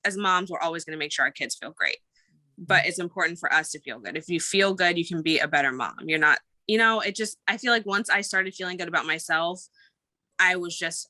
as moms, we're always going to make sure our kids feel great, but it's important for us to feel good. If you feel good, you can be a better mom. You're not, I feel like once I started feeling good about myself, I was just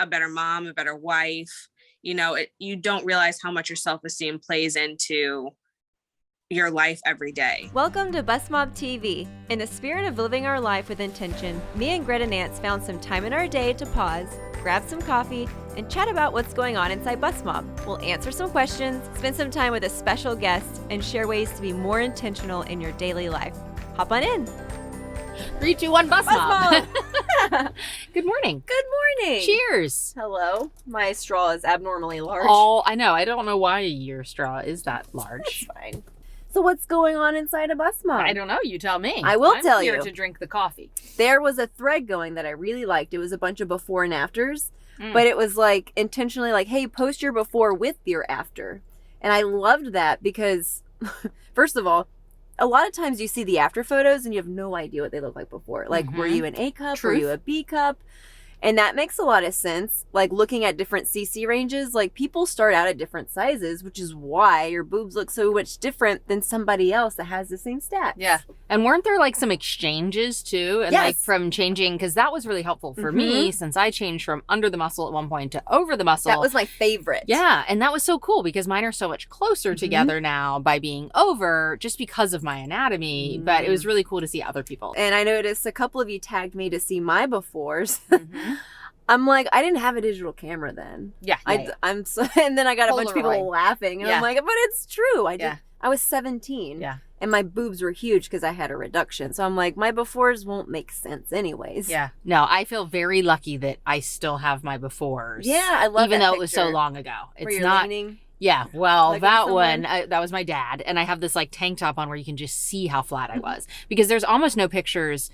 a better mom, a better wife. You don't realize how much your self-esteem plays into your life every day. Welcome to BustmobTV. In the spirit of living our life with intention, me and Gretta Nance found some time in our day to pause, grab some coffee, and chat about what's going on inside Bustmob. We'll answer some questions, spend some time with a special guest, and share ways to be more intentional in your daily life. Hop on in. 3, 2, 1, Bustmob. Good morning. Good morning. Cheers. Hello. My straw is abnormally large. Oh, I know. I don't know why your straw is that large. That's fine. So what's going on inside a Bustmob? I don't know. You tell me. I will tell you. I'm here to drink the coffee. There was a thread going that I really liked. It was a bunch of before and afters, but it was like intentionally like, hey, post your before with your after. And I loved that because, first of all, a lot of times you see the after photos and you have no idea what they look like before. Like, were you an A cup? Truth. Were you a B cup? And that makes a lot of sense. Like looking at different CC ranges, like people start out at different sizes, which is why your boobs look so much different than somebody else that has the same stats. Yeah. And weren't there like some exchanges too? And Yes. like from changing, because that was really helpful for me since I changed from under the muscle at one point to over the muscle. That was my favorite. Yeah. And that was so cool because mine are so much closer together now by being over just because of my anatomy. But it was really cool to see other people. And I noticed a couple of you tagged me to see my befores. I'm like, I didn't have a digital camera then. Yeah. I'm so, and then I got a bunch of people Polaroid. laughing, and I'm like, but it's true. I was 17. Yeah. And my boobs were huge because I had a reduction. So I'm like, my befores won't make sense anyways. Yeah. No, I feel very lucky that I still have my befores. Yeah, I love even that though it was so picture. long ago. Where It's you're not. leaning. Yeah, well, Like that someone. one, that was my dad. And I have this like tank top on where you can just see how flat I was. Because there's almost no pictures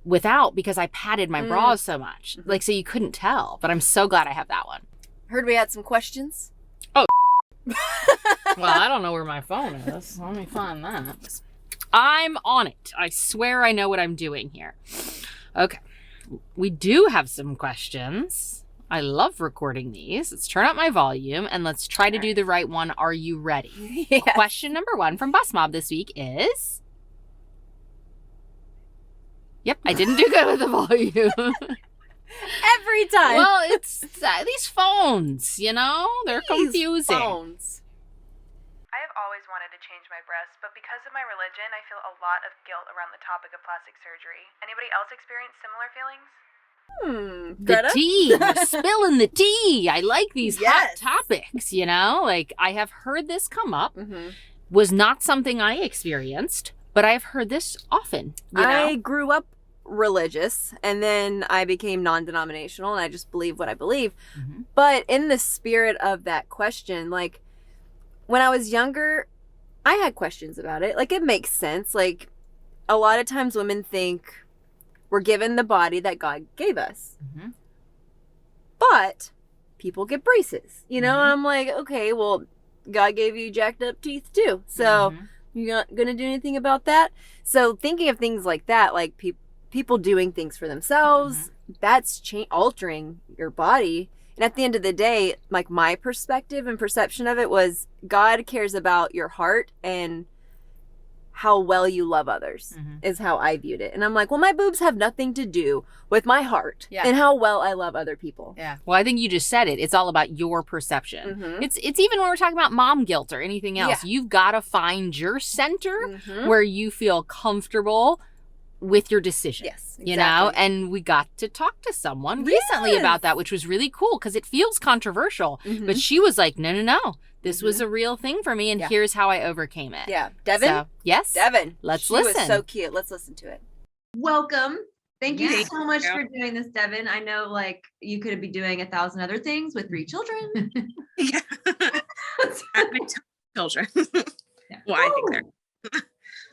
without, because I padded my bras so much. Like, so you couldn't tell. But I'm so glad I have that one. Heard we had some questions. Well, I don't know where my phone is. Let me find that. I'm on it. I swear I know what I'm doing here. Okay. We do have some questions. I love recording these. Let's turn up my volume and let's try to do the right one. Are you ready? Yes. Question number 1 from Bustmob this week is... Yep, I didn't do good with the volume. Every time. Well, it's these phones, they're confusing. Phones. I have always wanted to change my breasts, but because of my religion, I feel a lot of guilt around the topic of plastic surgery. Anybody else experience similar feelings? The tea. We're spilling the tea. I like these hot Yes. topics, Like, I have heard this come up. Was not something I experienced, but I've heard this often, I grew up religious and then I became non-denominational and I just believe what I believe. But in the spirit of that question, like when I was younger, I had questions about it. Like it makes sense. Like a lot of times women think we're given the body that God gave us. But people get braces, and I'm like, okay, well, God gave you jacked up teeth too. So you're not going to do anything about that? So thinking of things like that, like people doing things for themselves, that's altering your body. And at the end of the day, like my perspective and perception of it was God cares about your heart and how well you love others is how I viewed it. And I'm like, well, my boobs have nothing to do with my heart and how well I love other people. Yeah. Well, I think you just said it. It's all about your perception. It's even when we're talking about mom guilt or anything else, you've got to find your center where you feel comfortable with your decision. Yes, exactly. And we got to talk to someone recently about that, which was really cool because it feels controversial. But she was like, no. This was a real thing for me, and here's how I overcame it. Yeah. Devon? So, yes. Devon. Let's listen. listen. She was so cute. Let's listen to it. Welcome. Thank you Yeah. so much Yeah. for doing this, Devon. I know like you could be doing 1,000 other things with 3 children. Yeah. Happy children. Well, I think they're.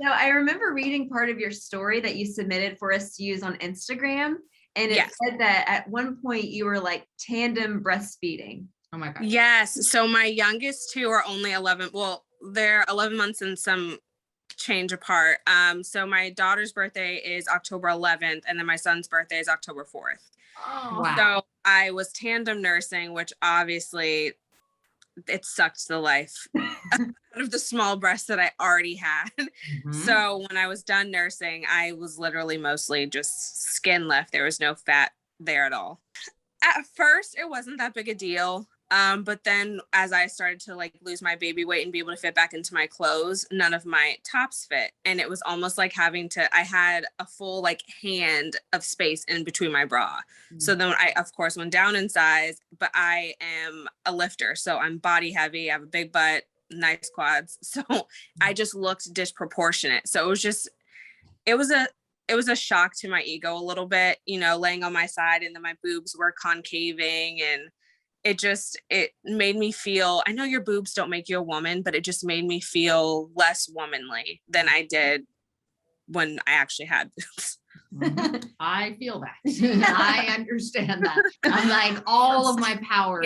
So I remember reading part of your story that you submitted for us to use on Instagram. And it said that at one point you were like tandem breastfeeding. Oh my God. Yes. So my youngest 2 are only 11. Well, they're 11 months and some change apart. So my daughter's birthday is October 11th, and then my son's birthday is October 4th. Wow. So I was tandem nursing, which obviously it sucked the life out of the small breasts that I already had. So when I was done nursing, I was literally mostly just skin left. There was no fat there at all. At first, it wasn't that big a deal. But then as I started to like lose my baby weight and be able to fit back into my clothes, none of my tops fit. And it was almost like I had a full like hand of space in between my bra. So then I, of course, went down in size, but I am a lifter. So I'm body heavy. I have a big butt, nice quads. So I just looked disproportionate. So it was a shock to my ego a little bit, laying on my side, and then my boobs were concaving, and it made me feel, I know your boobs don't make you a woman, but it just made me feel less womanly than I did when I actually had boobs. I feel that. I understand that. I'm like, all of my power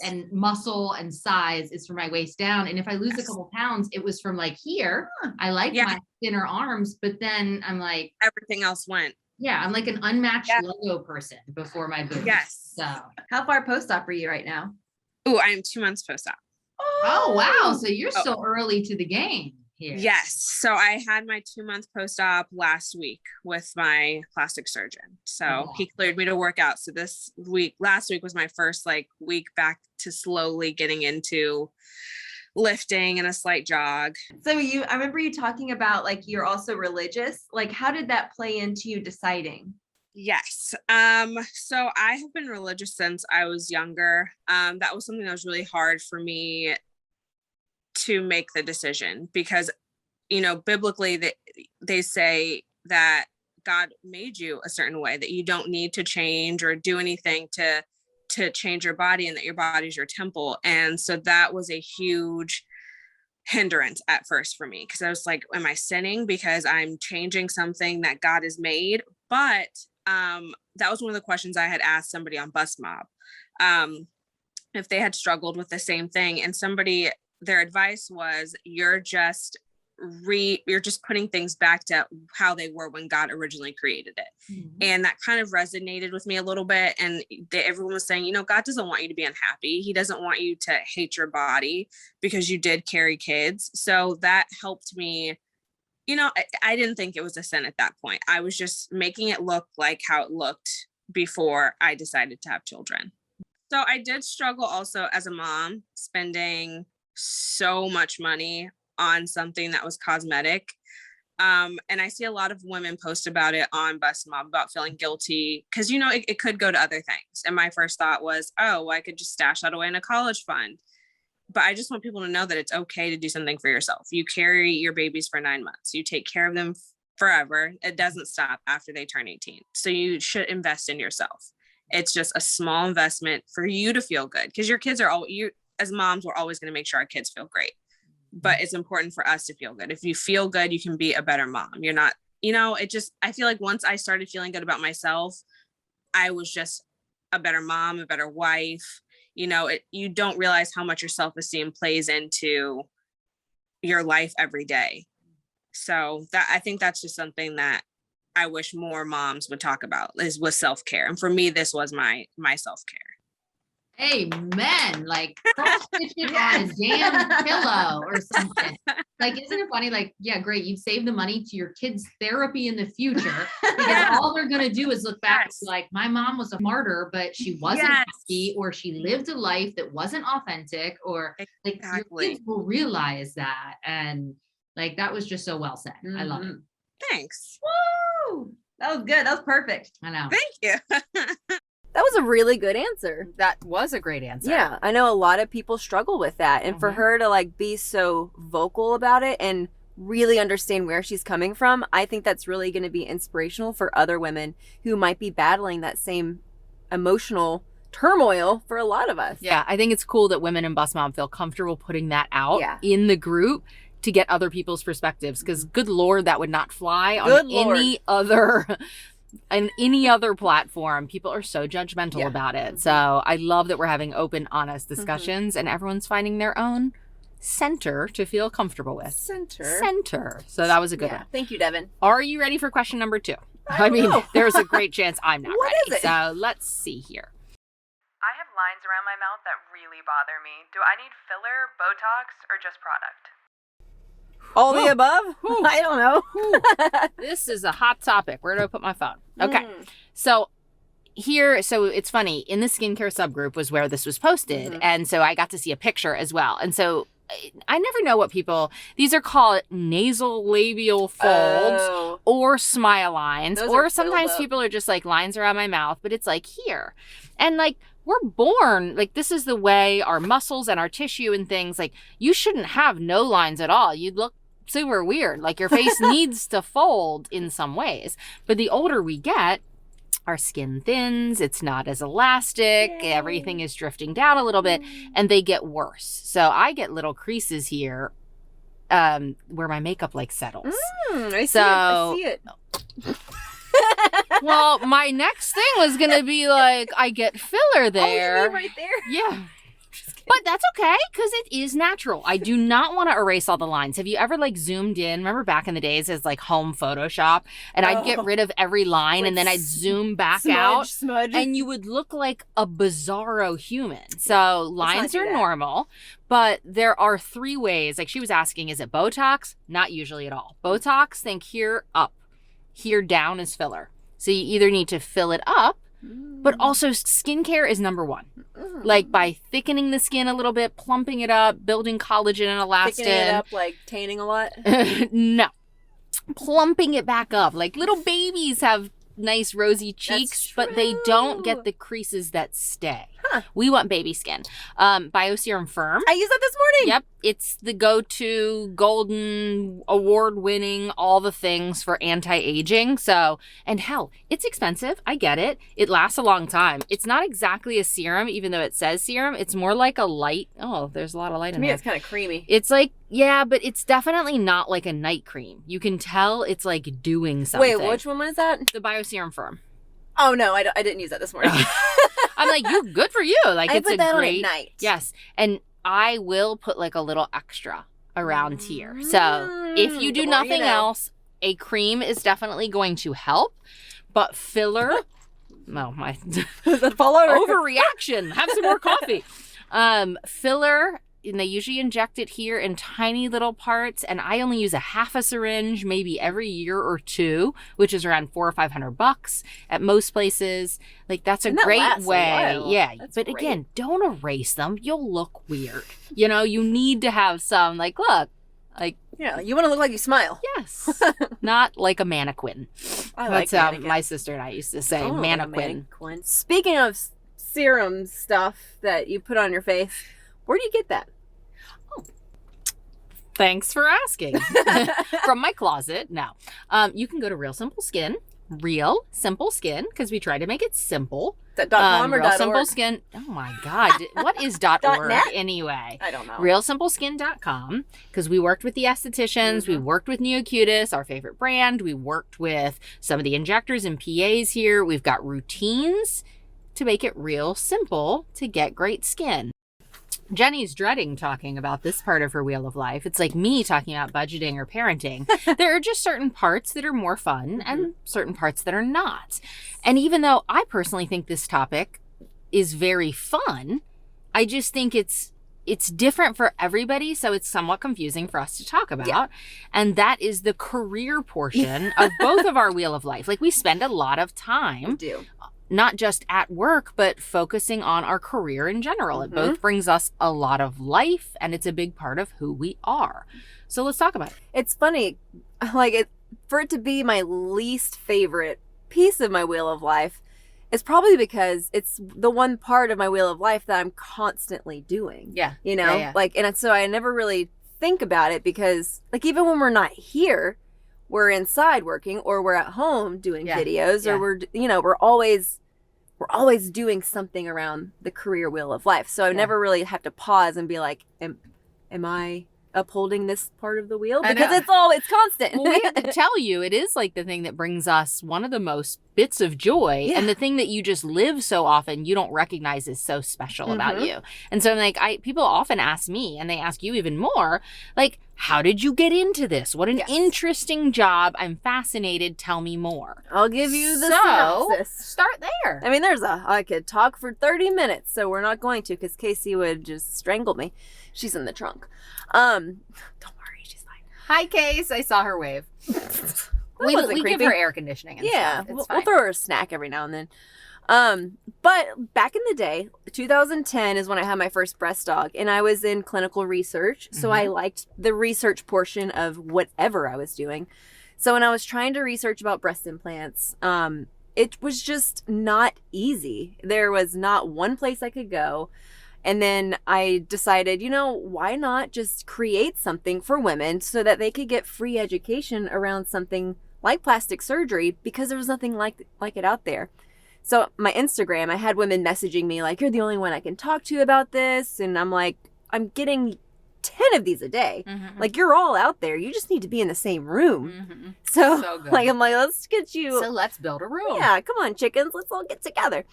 and muscle and size is from my waist down. And if I lose a couple pounds, it was from like here. I like my thinner arms, but then I'm like, everything else went. Yeah, I'm like an unmatched Lego person before my boobs. Yes. So how far post-op are you right now? Oh, I am 2 months post-op. Oh, wow. So you're still early to the game here. Yes. So I had my 2-month post-op last week with my plastic surgeon. So he cleared me to work out. So last week was my first like week back to slowly getting into lifting and a slight jog. So I remember you talking about like you're also religious. Like how did that play into you deciding? Yes. So I have been religious since I was younger. That was something that was really hard for me to make the decision because, biblically they say that God made you a certain way, that you don't need to change or do anything to change your body, and that your body's your temple. And so that was a huge hindrance at first for me, because I was like, am I sinning because I'm changing something that God has made? But that was one of the questions I had asked somebody on Bustmob, if they had struggled with the same thing. And their advice was, you're just putting things back to how they were when God originally created it. And that kind of resonated with me a little bit. And everyone was saying, God doesn't want you to be unhappy. He doesn't want you to hate your body because you did carry kids. So that helped me. I didn't think it was a sin at that point. I was just making it look like how it looked before I decided to have children. So I did struggle also as a mom, spending so much money on something that was cosmetic. And I see a lot of women post about it on Bustmob about feeling guilty because, it could go to other things. And my first thought was, I could just stash that away in a college fund. But I just want people to know that it's okay to do something for yourself. You carry your babies for 9 months. You take care of them forever. It doesn't stop after they turn 18. So you should invest in yourself. It's just a small investment for you to feel good, because your kids as moms, we're always going to make sure our kids feel great. But it's important for us to feel good. If you feel good, you can be a better mom. You're not, I feel like once I started feeling good about myself, I was just a better mom, a better wife. You don't realize how much your self-esteem plays into your life every day. So I think that's just something that I wish more moms would talk about, was self-care. And for me, this was my self-care. Amen. Like cross-stitch it on a damn pillow or something. Like, isn't it funny? Like, yeah, great. You've saved the money to your kids' therapy in the future, because all they're going to do is look back like, my mom was a martyr, but she wasn't happy, or she lived a life that wasn't authentic, or like your kids will realize that. And like, that was just so well said. I love it. Thanks. Woo! That was good. That was perfect. I know. Thank you. That was a really good answer. That was a great answer. Yeah, I know a lot of people struggle with that. And for her to like be so vocal about it and really understand where she's coming from, I think that's really going to be inspirational for other women who might be battling that same emotional turmoil for a lot of us. Yeah, I think it's cool that women in Bustmob feel comfortable putting that out in the group to get other people's perspectives, because good Lord, that would not fly on any other platform. People are so judgmental about it. So I love that we're having open, honest discussions and everyone's finding their own center to feel comfortable with. Center. So that was a good one. Thank you, Devin. Are you ready for question number 2? I mean, there's a great chance I'm not What ready. is it? So let's see here. I have lines around my mouth that really bother me. Do I need filler, Botox, or just product? All the above? I don't know. This is a hot topic. Where do I put my phone? Okay. So it's funny. In the skincare subgroup was where this was posted. And so I got to see a picture as well. And so I never know what these are called nasal labial folds or smile lines. Or sometimes people are just like lines around my mouth, but it's like here. And like, we're born, like this is the way our muscles and our tissue and things, like you shouldn't have no lines at all. You'd look super weird. Like your face needs to fold in some ways. But the older we get, our skin thins, it's not as elastic, everything is drifting down a little bit, and they get worse. So I get little creases here where my makeup like settles. I see it. Well, my next thing was going to be like, I get filler there. Oh, you mean right there? Yeah. But that's okay, because it is natural. I do not want to erase all the lines. Have you ever like zoomed in? Remember back in the days as like home Photoshop? And I'd get rid of every line and then I'd zoom back out. Smudge. And you would look like a bizarro human. So lines are normal. But there are 3 ways. Like she was asking, is it Botox? Not usually at all. Botox, think here up. Here down is filler. So you either need to fill it up, but also skincare is number 1. Like by thickening the skin a little bit, plumping it up, building collagen and elastin. Thickening it up, like tanning a lot? No. Plumping it back up. Like little babies have nice rosy cheeks, but they don't get the creases that stay. We want baby skin. Bioserum Firm. I used that this morning. Yep. It's the go-to golden award-winning all the things for anti-aging. So, and hell, it's expensive. I get it. It lasts a long time. It's not exactly a serum, even though it says serum. It's more like a light. Oh, there's a lot of light in there. To me, it's kind of creamy. It's like, yeah, but it's definitely not like a night cream. You can tell it's like doing something. Wait, which one was that? The Bioserum Firm. Oh, no, I didn't use that this morning. I'm like, you're good for you. Like, it's put a that great. on at night. Yes. And I will put like a little extra around here. So if you do nothing else, a cream is definitely going to help. But filler, oh my, overreaction. Have some more coffee. Filler, and they usually inject it here in tiny little parts, and I only use a half a syringe maybe every year or 2, which is around $400 or $500 at most places. Like that's a great way. Yeah, but again, don't erase them. You'll look weird. You know, you need to have some like look. Like, yeah, you want to look like you smile. Yes. Not like a mannequin. That's my sister and I used to say, mannequin. Speaking of serum stuff that you put on your face, where do you get that? Oh, thanks for asking. From my closet. No. You can go to Real Simple Skin, because we try to make it simple. Is that .com or Real .org? Simple Skin. Oh my God. What is .org .net? anyway? I don't know. RealSimpleSkin.com, because we worked with the estheticians. We worked with NeoCutis, our favorite brand. We worked with some of the injectors and PAs here. We've got routines to make it real simple to get great skin. Jenny's dreading talking about this part of her wheel of life. It's like me talking about budgeting or parenting. There are just certain parts that are more fun and certain parts that are not. And even though I personally think this topic is very fun, I just think it's different for everybody, so it's somewhat confusing for us to talk about. Yeah. And that is the career portion of both of our wheel of life. Like we spend a lot of time. We do. Not just at work, but focusing on our career in general. It both brings us a lot of life, and it's a big part of who we are. So let's talk about it. It's funny, like for it to be my least favorite piece of my wheel of life, it's probably because it's the one part of my wheel of life that I'm constantly doing. Yeah. You know, like, and so I never really think about it because, like, even when we're not here, we're inside working, or we're at home doing videos, or we're always doing something around the career wheel of life. So I never really have to pause and be like, am I upholding this part of the wheel? Because it's constant. Well, we have to tell you, it is like the thing that brings us one of the most bits of joy and the thing that you just live so often you don't recognize is so special about you. And so I'm like, people often ask me, and they ask you even more, like, how did you get into this? What an interesting job. I'm fascinated. Tell me more. I'll give you the synopsis. Start there. I mean, I could talk for 30 minutes, so we're not going to because Casey would just strangle me. She's in the trunk. Don't worry, she's fine. Hi, Case. I saw her wave. we give her air conditioning and stuff. We'll throw her a snack every now and then. But back in the day, 2010 is when I had my first breast dog, and I was in clinical research. So I liked the research portion of whatever I was doing. So when I was trying to research about breast implants, it was just not easy. There was not one place I could go. And then I decided, why not just create something for women so that they could get free education around something like plastic surgery, because there was nothing like it out there. So my Instagram, I had women messaging me like, you're the only one I can talk to about this. And I'm like, I'm getting 10 of these a day. Like, you're all out there. You just need to be in the same room. So good. I'm like, let's get you. So let's build a room. Yeah, come on, chickens. Let's all get together.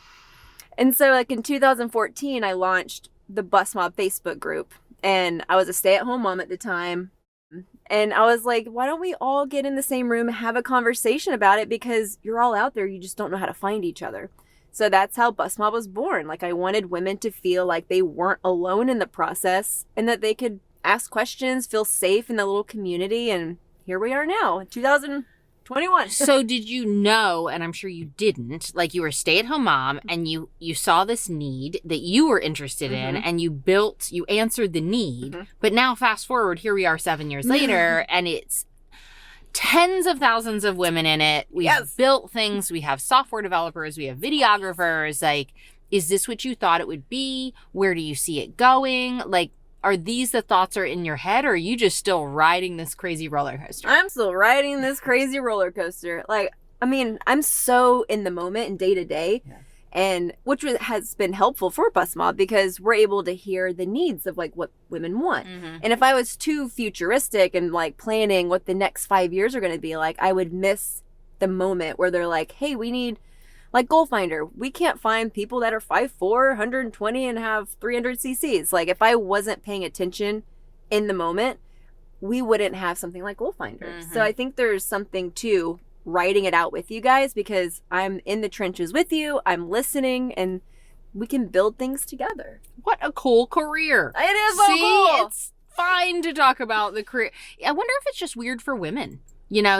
And so like in 2014, I launched the Bustmob Facebook group, and I was a stay-at-home mom at the time. And I was like, why don't we all get in the same room and have a conversation about it? Because you're all out there. You just don't know how to find each other. So that's how Bustmob was born. Like, I wanted women to feel like they weren't alone in the process and that they could ask questions, feel safe in the little community. And here we are now, 2021. So did you know, and I'm sure you didn't, like, you were a stay-at-home mom and you saw this need that you were interested in, and you answered the need. But now fast forward, here we are 7 years later, and it's tens of thousands of women in it. We've built things. We have software developers. We have videographers. Like, is this what you thought it would be? Where do you see it going? Like, are these the thoughts are in your head, or are you just still riding this crazy roller coaster? I'm still riding this crazy roller coaster. Like, I mean, I'm so in the moment and day to day, and which has been helpful for Bustmob because we're able to hear the needs of like what women want. And if I was too futuristic and like planning what the next 5 years are going to be like, I would miss the moment where they're like, hey, we need, like Goal Finder, we can't find people that are 5'4", 120 and have 300 cc's. Like, if I wasn't paying attention in the moment, we wouldn't have something like Goal Finder. So I think there's something to writing it out with you guys, because I'm in the trenches with you, I'm listening, and we can build things together. What a cool career. It is so cool. It's fine to talk about the career. I wonder if it's just weird for women.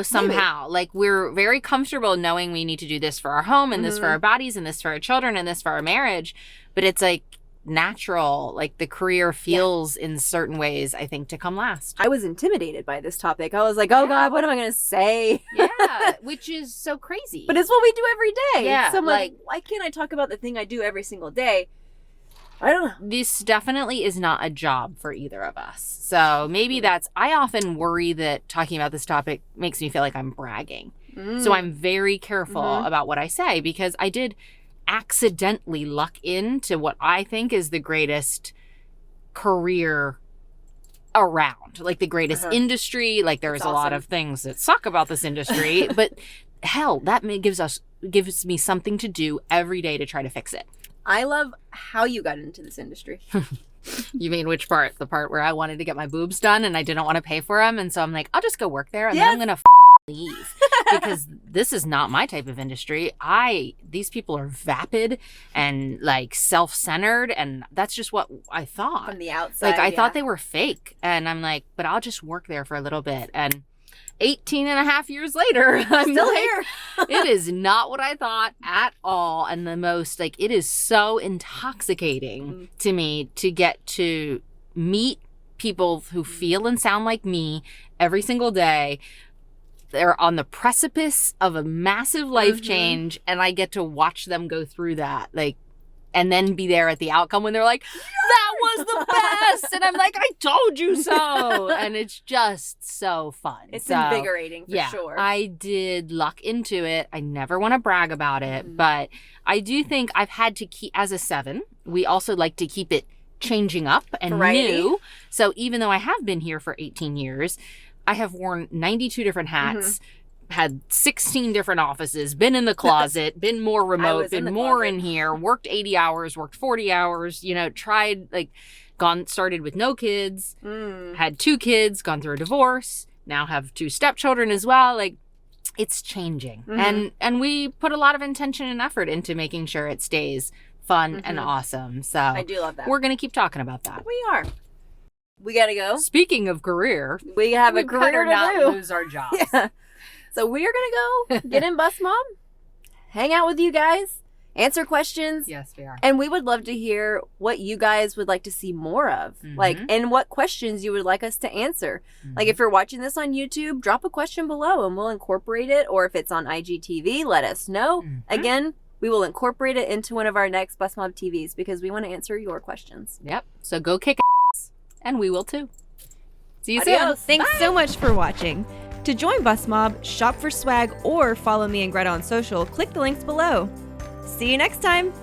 Somehow. Maybe. Like, we're very comfortable knowing we need to do this for our home and this for our bodies and this for our children and this for our marriage. But it's like natural. Like, the career feels in certain ways, I think, to come last. I was intimidated by this topic. I was like, oh God, what am I going to say? Which is so crazy. But it's what we do every day. Yeah. So I'm like, why can't I talk about the thing I do every single day? I don't know. This definitely is not a job for either of us. So maybe I often worry that talking about this topic makes me feel like I'm bragging. So I'm very careful about what I say, because I did accidentally luck into what I think is the greatest career around, like the greatest industry. Like, there's a lot of things that suck about this industry, but hell, that gives me something to do every day to try to fix it. I love how you got into this industry. You mean which part? The part where I wanted to get my boobs done and I didn't want to pay for them. And so I'm like, I'll just go work there and then I'm going to leave, because this is not my type of industry. These people are vapid and like self-centered, and that's just what I thought. From the outside. Like, I thought they were fake, and I'm like, but I'll just work there for a little bit. And 18 and a half years later, I'm still like, here. It is not what I thought at all. And the most, like, it is so intoxicating to me to get to meet people who feel and sound like me every single day. They're on the precipice of a massive life change, and I get to watch them go through that. Like, and then be there at the outcome when they're like, that was the best. And I'm like, I told you so. And it's just so fun. It's invigorating for sure. I did luck into it. I never want to brag about it, but I do think I've had to keep, as a 7, we also like to keep it changing up and new. So even though I have been here for 18 years, I have worn 92 different hats, had 16 different offices, been in the closet, been more remote, been more in here, worked 80 hours, worked 40 hours, you know, tried, like, started with no kids, had 2 kids, gone through a divorce, now have 2 stepchildren as well. Like, it's changing. And we put a lot of intention and effort into making sure it stays fun and awesome. So I do love that. We're going to keep talking about that. We are. We got to go. Speaking of career, we have a career to not do. lose our jobs. Yeah. So we are going to go get in Bustmob, hang out with you guys, answer questions. Yes, we are. And we would love to hear what you guys would like to see more of, like, and what questions you would like us to answer. Like, if you're watching this on YouTube, drop a question below and we'll incorporate it. Or if it's on IGTV, let us know. Again, we will incorporate it into one of our next Bustmob TVs because we want to answer your questions. Yep. So go kick ass, and we will too. See you soon. Thanks so much for watching. To join Bustmob, shop for swag, or follow me and Gretta on social, click the links below. See you next time.